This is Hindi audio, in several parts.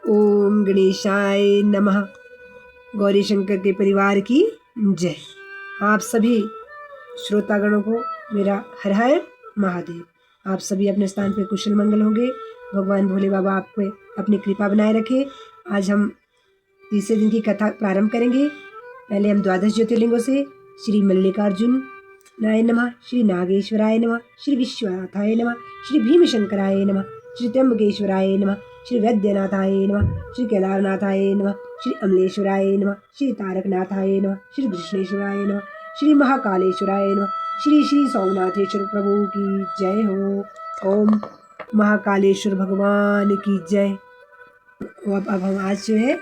ओम गणेशाय नमः। गौरी शंकर के परिवार की जय। आप सभी श्रोतागणों को मेरा हर हर महादेव। आप सभी अपने स्थान पे कुशल मंगल होंगे। भगवान भोले बाबा आप पे अपनी कृपा बनाए रखे। आज हम तीसरे दिन की कथा प्रारंभ करेंगे। पहले हम द्वादश ज्योतिर्लिंगों से श्री मल्लिकार्जुन नाय नमः, श्री नागेश्वराय नमः, श्री विश्वनाथाय नमः, श्री भीमशंकराय नमः, श्री त्र्यंबकेश्वराय नमः, श्री वैद्यनाथाय नमः, श्री केदारनाथाय नमः, श्री अमलेश्वराय नमः, श्री तारकनाथाय नमः, श्री कृष्णेश्वराय नमः, श्री महाकालेश्वराय नमः, श्री श्री सोमनाथेश्वर प्रभु की जय हो। ओम महाकालेश्वर भगवान की जय। अब हम आज जो है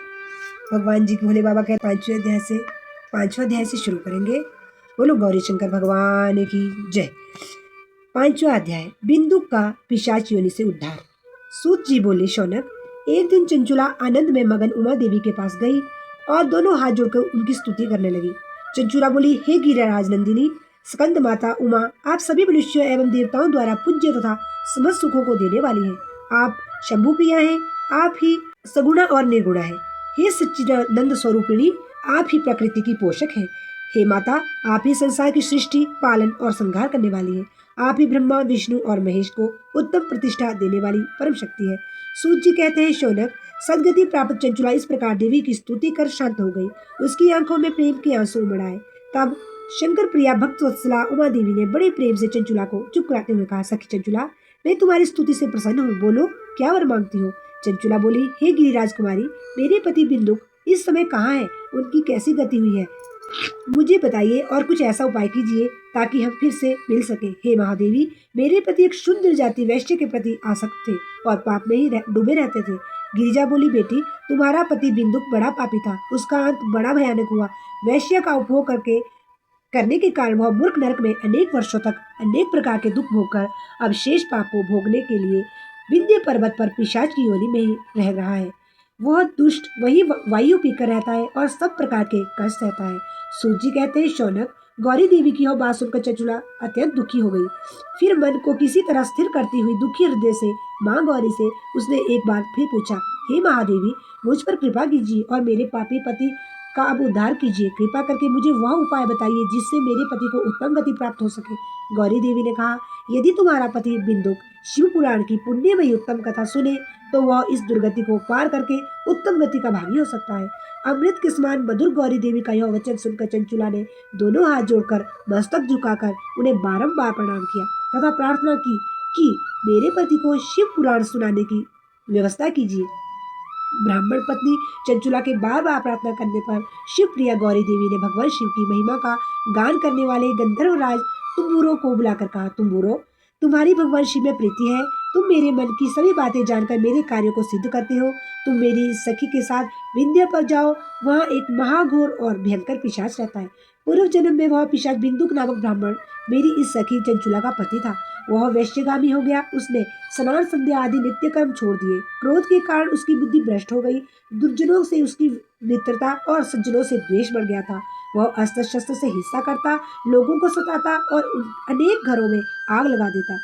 भगवान जी भोले बाबा के पांचवा अध्याय से शुरू करेंगे। बोलो गौरी शंकर भगवान की जय। पांचवा अध्याय, बिंदुक का पिशाच योनि से उद्धार। सूत जी बोले, शौनक, एक दिन चंचुला आनंद में मगन उमा देवी के पास गई और दोनों हाथ जोड़कर उनकी स्तुति करने लगी। चंचुला बोली, हे गिरिराज नंदिनी, स्कंद माता उमा, आप सभी मनुष्यों एवं देवताओं द्वारा पूज्य तथा समस्त सुखों को देने वाली हैं। आप शंभु प्रिया हैं, आप ही सगुणा और निर्गुणा है। हे सच्चिदानंद स्वरूपिणी, आप ही प्रकृति की पोषक है। हे माता, आप ही संसार की सृष्टि, पालन और संहार करने वाली है। आप ही ब्रह्मा, विष्णु और महेश को उत्तम प्रतिष्ठा देने वाली परम शक्ति है। सूत जी कहते हैं, शौनक, सदगति प्राप्त चंचुला इस प्रकार देवी की स्तुति कर शांत हो गई। उसकी आंखों में प्रेम के आंसू उमड़ आए। तब शंकर प्रिया भक्त वत्सला उमा देवी ने बड़े प्रेम से चंचुला को चुप कराते हुए कहा, सखी चंचुला, मैं तुम्हारी स्तुति से प्रसन्न हूँ। बोलो, क्या वर मांगती हो? चंचुला बोली, हे गिरिराज कुमारी, मेरे पति बिंदुक इस समय कहाँ है? उनकी कैसी गति हुई है? मुझे बताइए और कुछ ऐसा उपाय कीजिए ताकि हम फिर से मिल सके। हे महादेवी, मेरे पति एक शूद्र जाति वैश्य के प्रति आसक्त थे और पाप में ही डूबे रहते थे। गिरिजा बोली, बेटी, तुम्हारा पति बिंदुक बड़ा पापी था। उसका अंत बड़ा भयानक हुआ। वैश्य का उपभोग करने के कारण वह मूर्ख नरक में अनेक वर्षों तक अनेक प्रकार के दुख भोगकर अब शेष पाप को भोगने के लिए विंध्य पर्वत पर पिशाच की योनि में ही रह रहा है। वह दुष्ट वही वायु पीकर रहता है और सब प्रकार के कष्ट सहता है। सूत जी कहते हैं, शौनक, गौरी देवी की यह बात सुनकर चंचुला अत्यंत दुखी हो गई। फिर मन को किसी तरह स्थिर करती हुई दुखी हृदय से माँ गौरी से उसने एक बार फिर पूछा, हे महादेवी, मुझ पर कृपा कीजिए और मेरे पापी पति का अब उद्धार कीजिए। कृपा करके मुझे वह उपाय बताइए जिससे मेरे पति को उत्तम गति प्राप्त हो सके। गौरी देवी ने कहा, यदि तुम्हारा पति बिंदुक शिव पुराण की पुण्यमयी उत्तम कथा सुने तो वह इस दुर्गति को पार करके उत्तम गति का भागी हो सकता है। अमृत के समान मधुर गौरी देवी का यह वचन सुनकर चंचुला ने दोनों हाथ जोड़कर मस्तक झुकाकर उन्हें बारंबार प्रणाम किया तथा प्रार्थना की कि मेरे पति को शिव पुराण सुनाने की व्यवस्था कीजिए। ब्राह्मण पत्नी चंचुला के बार बार प्रार्थना करने पर शिव प्रिया गौरी देवी ने भगवान शिव की महिमा का गान करने वाले गंधर्वराज तुम्बुरो को बुलाकर कहा, तुम्बुरो, तुम्हारी भगवान शिव में प्रीति है। तुम मेरे मन की सभी बातें जानकर मेरे कार्यों को सिद्ध करते हो। तुम मेरी इस सखी के साथ विंध्य पर जाओ। वहाँ एक महाघोर और भयंकर पिशाच रहता है। पूर्व जन्म में वह पिशाच बिंदुक नामक ब्राह्मण मेरी इस सखी चंचुला का पति था। वह वैश्यगामी हो गया। उसने स्नान संध्या आदि नित्य कर्म छोड़ दिए। क्रोध के कारण उसकी बुद्धि भ्रष्ट हो गई। दुर्जनों से उसकी मित्रता और सज्जनों से द्वेष बढ़ गया था। वह अस्त्र शस्त्र से हिंसा करता, लोगों को सताता और अनेक घरों में आग लगा देता।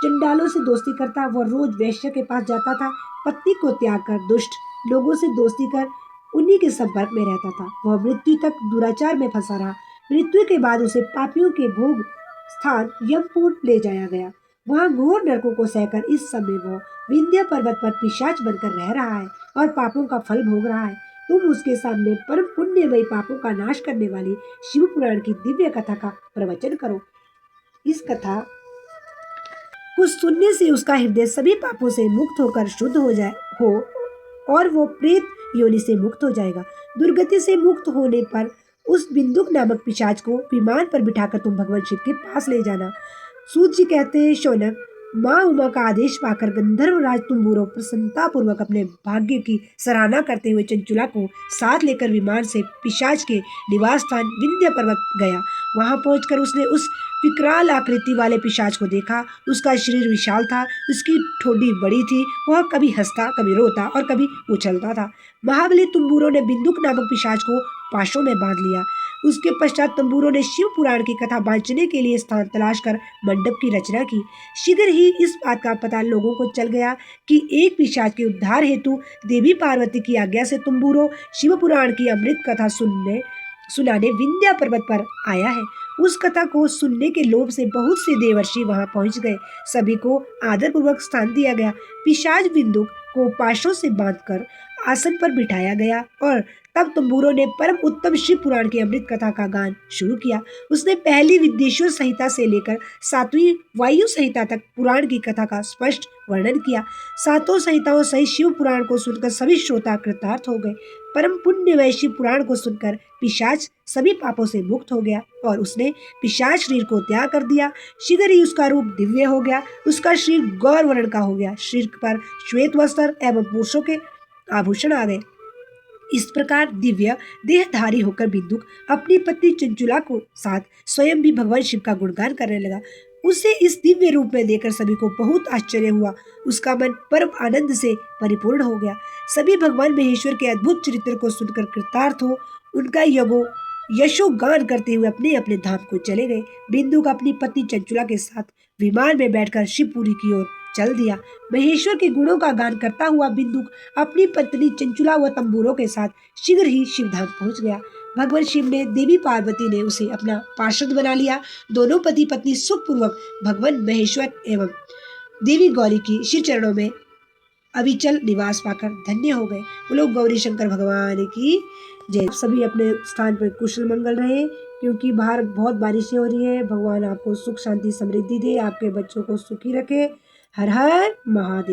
चंडालों से दोस्ती करता। वह रोज वैश्य के पास जाता था। पत्नी को त्याग कर दुष्ट लोगों से दोस्ती कर उन्हीं के संपर्क में रहता था। वह मृत्यु तक दुराचार में फंसा रहा। मृत्यु के बाद उसे पापियों के भोग स्थान यमपुर ले जाया गया। वहाँ घोर नरकों को सहकर इस समय वह विंध्य पर्वत पर पिशाच बनकर रह रहा है और पापों का फल भोग रहा है। तुम उसके सामने परम पुण्यमयी पापों का नाश करने वाली शिव पुराण की दिव्य कथा का प्रवचन करो। इस कथा कुछ सुनने से उसका हृदय सभी पापों से मुक्त होकर शुद्ध हो और वो प्रेत योनि से मुक्त हो जाएगा। दुर्गति से मुक्त होने पर उस बिंदुक नामक पिशाच को विमान पर बिठाकर तुम भगवान शिव के पास ले जाना। सूत जी कहते हैं, शौनक, माँ उमा का आदेश पाकर गंधर्वराज तुम्बुरो प्रसन्नता पूर्वक अपने भाग्य की सराहना करते हुए चंचुला को साथ लेकर विमान से पिशाच के निवास स्थान विंध्य पर्वत गया। वहां पहुंचकर उसने उस विकराल आकृति वाले पिशाच को देखा। उसका शरीर विशाल था, उसकी ठोडी बड़ी थी। वह कभी हंसता, कभी रोता और कभी उछलता था। महाबली तुम्बुरो ने बिंदुक नामक पिशाच को पाशों में बांध लिया। उसके पश्चात तंबूरों ने शिव पुराण की कथा बांटने के लिए स्थान तलाश कर मंडप की रचना की। शीघ्र ही इस बात का पता लोगों को चल गया कि एक पिशाच के उद्धार हेतु देवी पार्वती की आज्ञा से तंबूरों शिव पुराण की अमृत कथा सुनाने विंध्या पर्वत पर आया है। उस कथा को सुनने के लोभ से बहुत से देवर्षि वहां पहुंच गए। सभी को आदर पूर्वक स्थान दिया गया। पिशाच बिंदुक को पाशों से बांधकर आसन पर बिठाया गया और तब तंबूरों ने परम उत्तम शिव पुराण की अमृत कथा का गान शुरू किया। उसने पहली विद्येश्वर संहिता से लेकर 7वीं वायु संहिता तक पुराण की कथा का स्पष्ट वर्णन किया। सातों संहिताओं सहित शिव पुराण को सुनकर सभी श्रोता कृतार्थ हो गए। परम पुण्यमय शिव पुराण को सुनकर पिशाच सभी पापों से मुक्त हो गया और उसने पिशाच शरीर को त्याग कर दिया। शीघ्र ही उसका रूप दिव्य हो गया। उसका शरीर गौर वर्ण का हो गया। शरीर पर श्वेत वस्त्र एवं पुरुषों के आभूषण आ गए। इस प्रकार दिव्य देहधारी होकर बिंदुक अपनी पत्नी चंचुला को साथ स्वयं भी भगवान शिव का गुणगान करने लगा। उसे इस दिव्य रूप में देखकर सभी को बहुत आश्चर्य हुआ। उसका मन परम आनंद से परिपूर्ण हो गया। सभी भगवान महेश्वर के अद्भुत चरित्र को सुनकर कृतार्थ हो उनका यशोगान करते हुए अपने अपने धाम को चले गए। बिंदुक अपनी पत्नी चंचुला के साथ विमान में बैठकर शिवपुरी की ओर चल दिया। महेश्वर के गुणों का गान करता हुआ बिंदुक अपनी पत्नी चंचुला व तंबूरों के साथ शीघ्र ही शिवधाम पहुंच गया। भगवान शिव ने देवी पार्वती ने उसे अपना पार्षद बना लिया। दोनों पति पत्नी सुखपूर्वक भगवान महेश्वर एवं देवी गौरी की श्री चरणों में अविचल निवास पाकर धन्य हो गए। वो लोग गौरी शंकर भगवान की जय। सभी अपने स्थान पर कुशल मंगल रहे, क्योंकि बाहर बहुत बारिशें हो रही है। भगवान आपको सुख शांति समृद्धि दे, आपके बच्चों को सुखी रखे। हर हर महादेव।